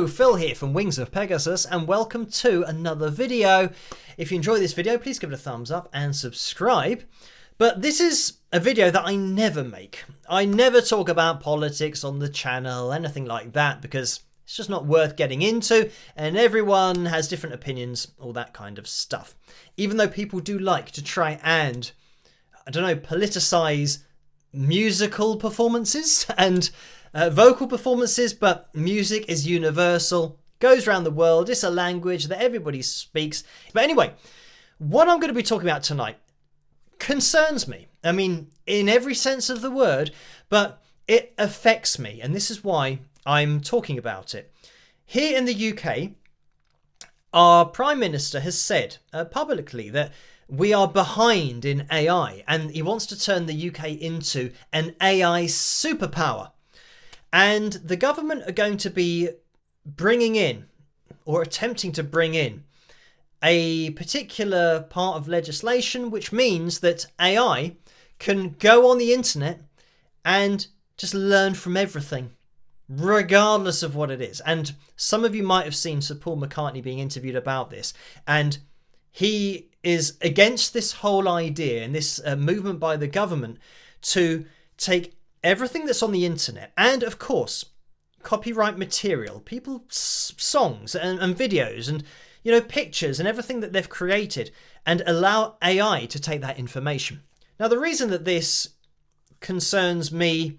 Hello, Phil here from Wings of Pegasus, and welcome to another video. If you enjoy this video, please give it a thumbs up and subscribe. But this is a video that I never make. I never talk about politics on the channel, anything like that, because it's just not worth getting into, and everyone has different opinions, all that kind of stuff. Even though people do like to try and, I don't know, politicize musical performances and vocal performances, but music is universal, goes around the world, it's a language that everybody speaks. But anyway, what I'm going to be talking about tonight concerns me. I mean, in every sense of the word, but it affects me, and this is why I'm talking about it. Here in the UK, our Prime Minister has said publicly that we are behind in AI, and he wants to turn the UK into an AI superpower. And the government are going to be bringing in, or attempting to bring in, a particular part of legislation which means that AI can go on the internet and just learn from everything, regardless of what it is. And some of you might have seen Sir Paul McCartney being interviewed about this, and he is against this whole idea and this movement by the government to take everything that's on the internet, and of course copyright material, people's songs and videos and, you know, pictures and everything that they've created, and allow AI to take that information. Now, the reason that this concerns me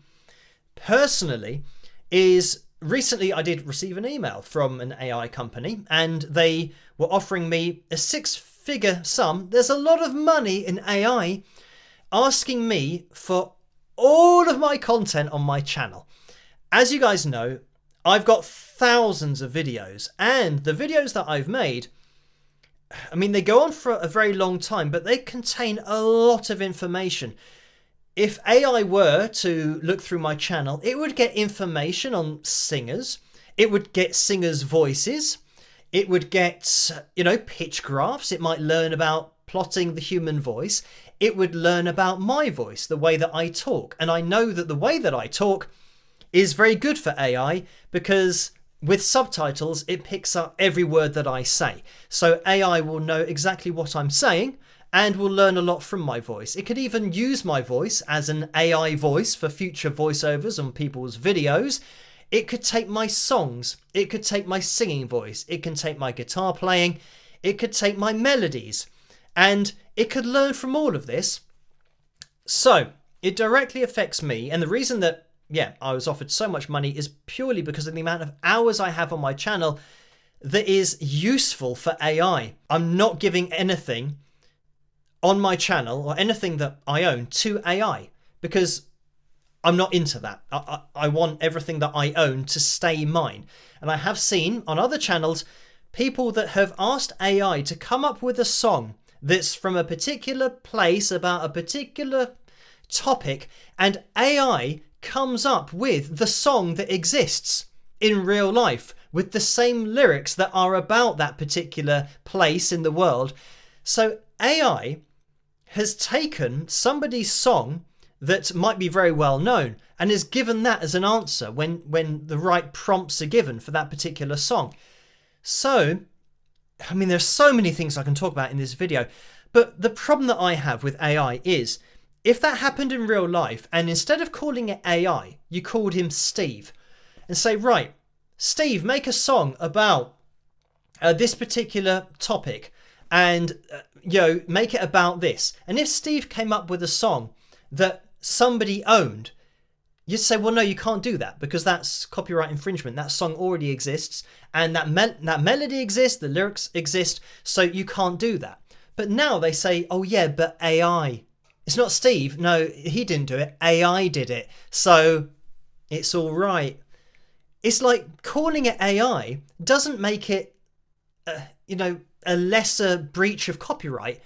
personally is recently I did receive an email from an AI company, and they were offering me a six-figure sum. There's a lot of money in AI, asking me for all of my content on my channel. As you guys know, I've got thousands of videos, and the videos that I've made, I mean, they go on for a very long time, but they contain a lot of information. If AI were to look through my channel, it would get information on singers, it would get singers' voices, it would get, you know, pitch graphs, it might learn about plotting the human voice, it would learn about my voice, the way that I talk. And I know that the way that I talk is very good for AI, because with subtitles, it picks up every word that I say. So AI will know exactly what I'm saying and will learn a lot from my voice. It could even use my voice as an AI voice for future voiceovers on people's videos. It could take my songs, it could take my singing voice, it can take my guitar playing, it could take my melodies, and it could learn from all of this. So it directly affects me, and the reason that, yeah, I was offered so much money is purely because of the amount of hours I have on my channel that is useful for AI. I'm not giving anything on my channel or anything that I own to AI, because I'm not into that. I want everything that I own to stay mine. And I have seen on other channels people that have asked AI to come up with a song that's from a particular place about a particular topic, and AI comes up with the song that exists in real life with the same lyrics that are about that particular place in the world. So AI has taken somebody's song that might be very well known and has given that as an answer when the right prompts are given for that particular song. So, I mean, there's so many things I can talk about in this video, but the problem that I have with AI is, if that happened in real life, and instead of calling it AI, you called him Steve, and say, right, Steve, make a song about this particular topic, and make it about this. And if Steve came up with a song that somebody owned, you'd say, well, no, you can't do that, because that's copyright infringement. That song already exists, and that melody exists, the lyrics exist, so you can't do that. But now they say, oh yeah, but AI. It's not Steve. No, he didn't do it. AI did it. So it's all right. It's like calling it AI doesn't make it, a lesser breach of copyright.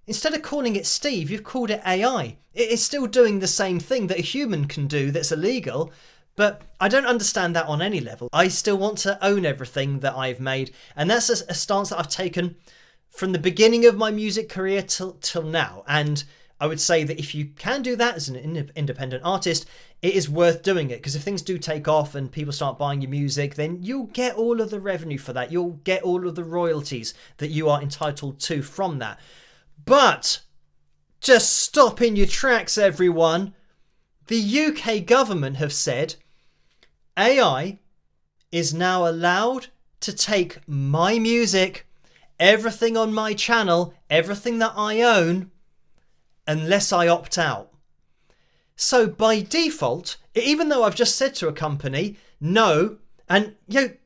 Instead of calling it Steve, you've called it AI. It is still doing the same thing that a human can do that's illegal, but I don't understand that on any level. I still want to own everything that I've made, and that's a stance that I've taken from the beginning of my music career till now. And I would say that if you can do that as an independent artist, it is worth doing it, because if things do take off and people start buying your music, then you'll get all of the revenue for that. You'll get all of the royalties that you are entitled to from that. But just stop in your tracks, everyone. The UK government have said AI is now allowed to take my music, everything on my channel, everything that I own, unless I opt out. So by default, even though I've just said to a company, no, and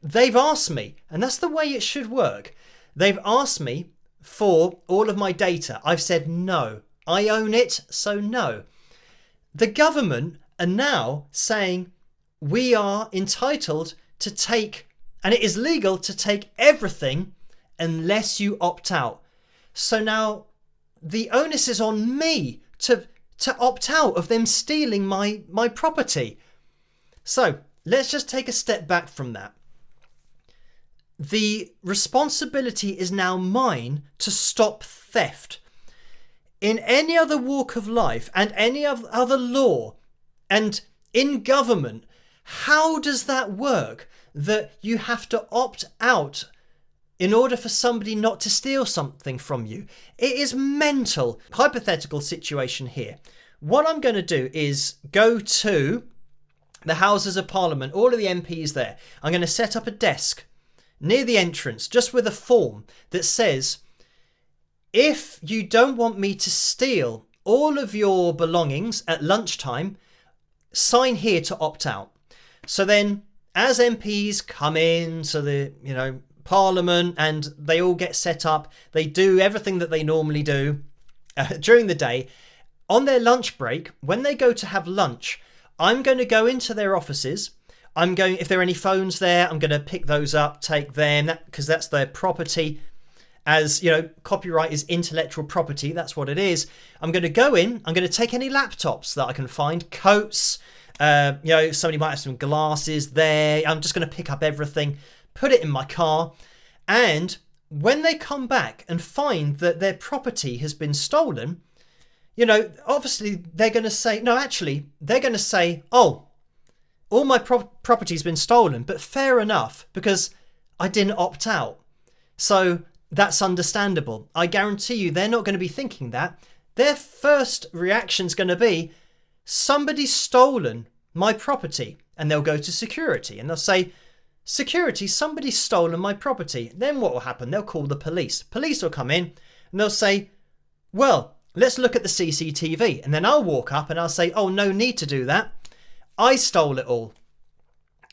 they've asked me, and that's the way it should work. They've asked me for all of my data. I've said no. I own it, so no. The government are now saying we are entitled to take, and it is legal to take everything unless you opt out. So now the onus is on me to opt out of them stealing my property. So let's just take a step back from that. The responsibility is now mine to stop theft. In any other walk of life and any other law and in government, how does that work? That you have to opt out in order for somebody not to steal something from you. It is mental. Hypothetical situation here. What I'm going to do is go to the Houses of Parliament, all of the MPs there. I'm going to set up a desk near the entrance, just with a form that says, if you don't want me to steal all of your belongings at lunchtime, sign here to opt out. So then, as MPs come in, so the Parliament, and they all get set up, they do everything that they normally do during the day. On their lunch break, when they go to have lunch, I'm going to go into their offices. If there are any phones there, I'm going to pick those up, take them, because that's their property. As copyright is intellectual property, that's what it is. I'm going to go in, I'm going to take any laptops that I can find, coats, somebody might have some glasses there. I'm just going to pick up everything, put it in my car, and when they come back and find that their property has been stolen, obviously they're going to say, they're going to say, oh, all my property's been stolen, but fair enough, because I didn't opt out. So that's understandable. I guarantee you they're not going to be thinking that. Their first reaction's going to be, somebody's stolen my property, and they'll go to security and they'll say, security, somebody's stolen my property. Then what will happen? They'll call the police. Police will come in and they'll say, well, let's look at the CCTV. And then I'll walk up and I'll say, oh, no need to do that. I stole it all.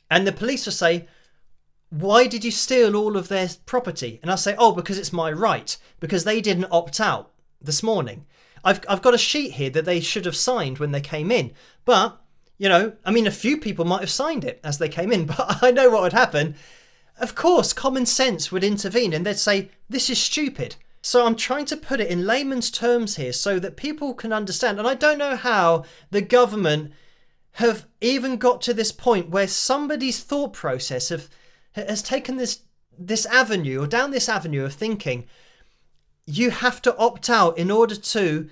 And the police will say, why did you steal all of their property? And I'll say, oh, because it's my right, because they didn't opt out this morning. I've got a sheet here that they should have signed when they came in. But, a few people might have signed it as they came in, but I know what would happen. Of course, common sense would intervene and they'd say, this is stupid. So I'm trying to put it in layman's terms here so that people can understand. And I don't know how the government have even got to this point where somebody's thought process has taken this avenue, or down this avenue of thinking, you have to opt out in order to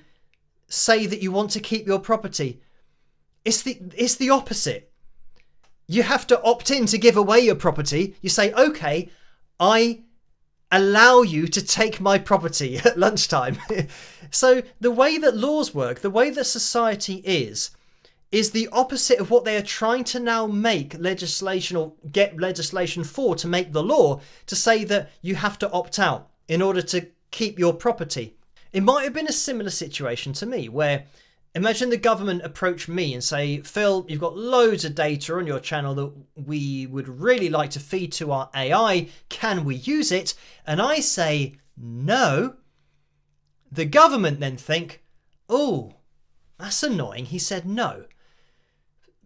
say that you want to keep your property. It's the opposite. You have to opt in to give away your property. You say, okay, I allow you to take my property at lunchtime. So the way that laws work, the way that society is the opposite of what they are trying to now make legislation, or get legislation for, to make the law, to say that you have to opt out in order to keep your property. It might have been a similar situation to me, where imagine the government approach me and say, Phil, you've got loads of data on your channel that we would really like to feed to our AI. Can we use it? And I say, no. The government then think, oh, that's annoying. He said no.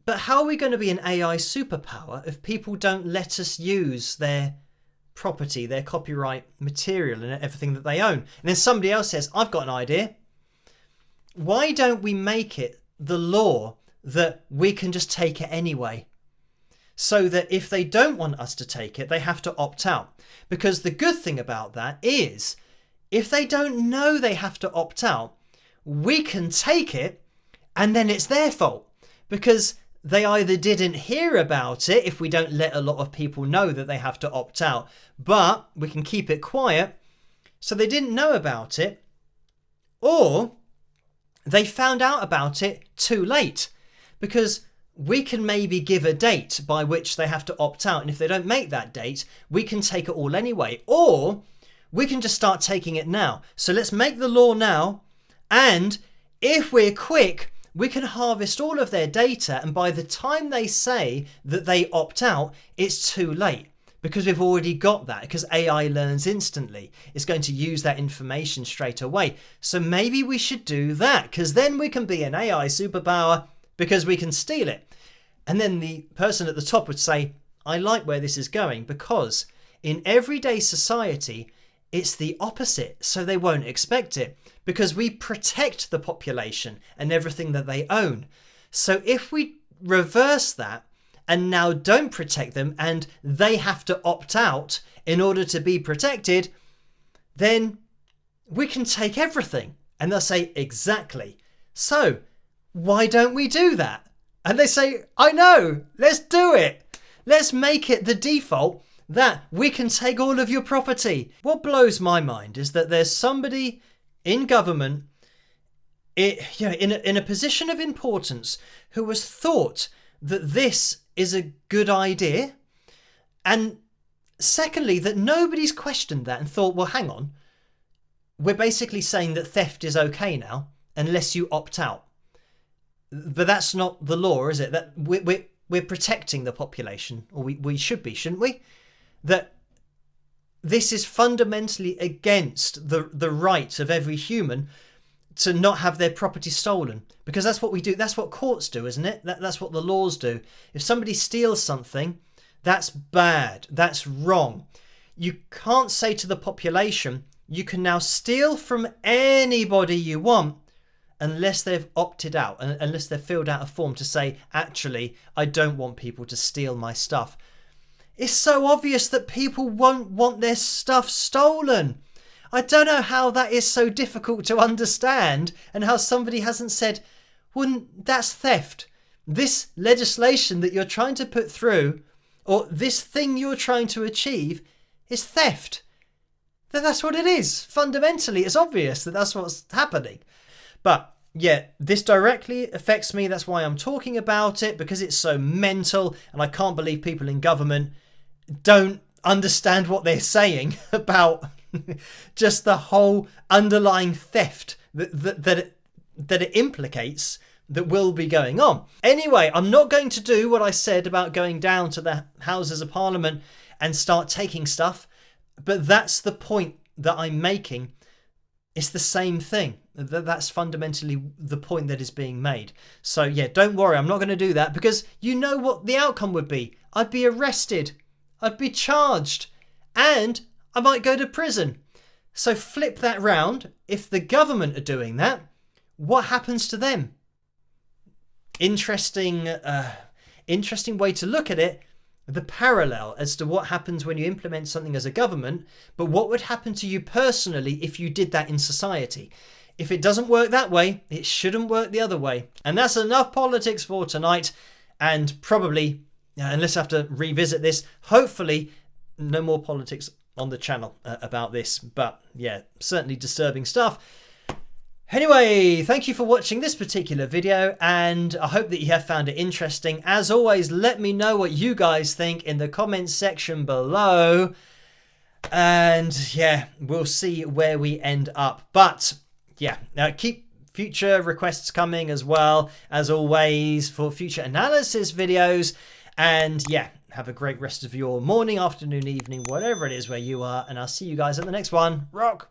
But how are we going to be an AI superpower if people don't let us use their property, their copyright material and everything that they own? And then somebody else says, I've got an idea. Why don't we make it the law that we can just take it anyway? So that if they don't want us to take it, they have to opt out. Because the good thing about that is, if they don't know they have to opt out, we can take it and then it's their fault because they either didn't hear about it if we don't let a lot of people know that they have to opt out, but we can keep it quiet, so they didn't know about it, or they found out about it too late because we can maybe give a date by which they have to opt out, and if they don't make that date, we can take it all anyway, or we can just start taking it now. So let's make the law now, and if we're quick, we can harvest all of their data, and by the time they say that they opt out, it's too late because we've already got that, because AI learns instantly. It's going to use that information straight away. So maybe we should do that, because then we can be an AI superpower because we can steal it. And then the person at the top would say, I like where this is going, because in everyday society, it's the opposite, so they won't expect it, because we protect the population and everything that they own. So if we reverse that and now don't protect them and they have to opt out in order to be protected, then we can take everything. And they'll say, exactly. So why don't we do that? And they say, I know, let's do it. Let's make it the default that we can take all of your property. What blows my mind is that there's somebody in government, in a position of importance, who has thought that this is a good idea, and secondly, that nobody's questioned that and thought, well, hang on, we're basically saying that theft is okay now unless you opt out. But that's not the law, is it? That we're protecting the population, or we should be, shouldn't we? That this is fundamentally against the right of every human to not have their property stolen, because that's what we do. That's what courts do, isn't it? That's what the laws do. If somebody steals something, that's bad. That's wrong. You can't say to the population, you can now steal from anybody you want unless they've opted out, unless they've filled out a form to say, actually, I don't want people to steal my stuff. It's so obvious that people won't want their stuff stolen. I don't know how that is so difficult to understand, and how somebody hasn't said, well, that's theft. This legislation that you're trying to put through, or this thing you're trying to achieve, is theft. That's what it is. Fundamentally, it's obvious that that's what's happening. But yeah, this directly affects me. That's why I'm talking about it, because it's so mental, and I can't believe people in government don't understand what they're saying about just the whole underlying theft that it implicates that will be going on. Anyway, I'm not going to do what I said about going down to the Houses of Parliament and start taking stuff, but that's the point that I'm making. It's the same thing. That's fundamentally the point that is being made. So yeah, don't worry, I'm not going to do that, because you know what the outcome would be. I'd be arrested. I'd be charged. And I might go to prison. So flip that round. If the government are doing that, what happens to them? Interesting way to look at it. The parallel as to what happens when you implement something as a government, but what would happen to you personally if you did that in society? If it doesn't work that way, it shouldn't work the other way. And that's enough politics for tonight. And probably, unless I have to revisit this, hopefully no more politics on the channel about this. But yeah, certainly disturbing stuff. Anyway, thank you for watching this particular video, and I hope that you have found it interesting. As always, let me know what you guys think in the comments section below. And yeah, we'll see where we end up. But yeah, keep future requests coming as well, as always, for future analysis videos. And yeah, have a great rest of your morning, afternoon, evening, whatever it is where you are. And I'll see you guys at the next one. Rock!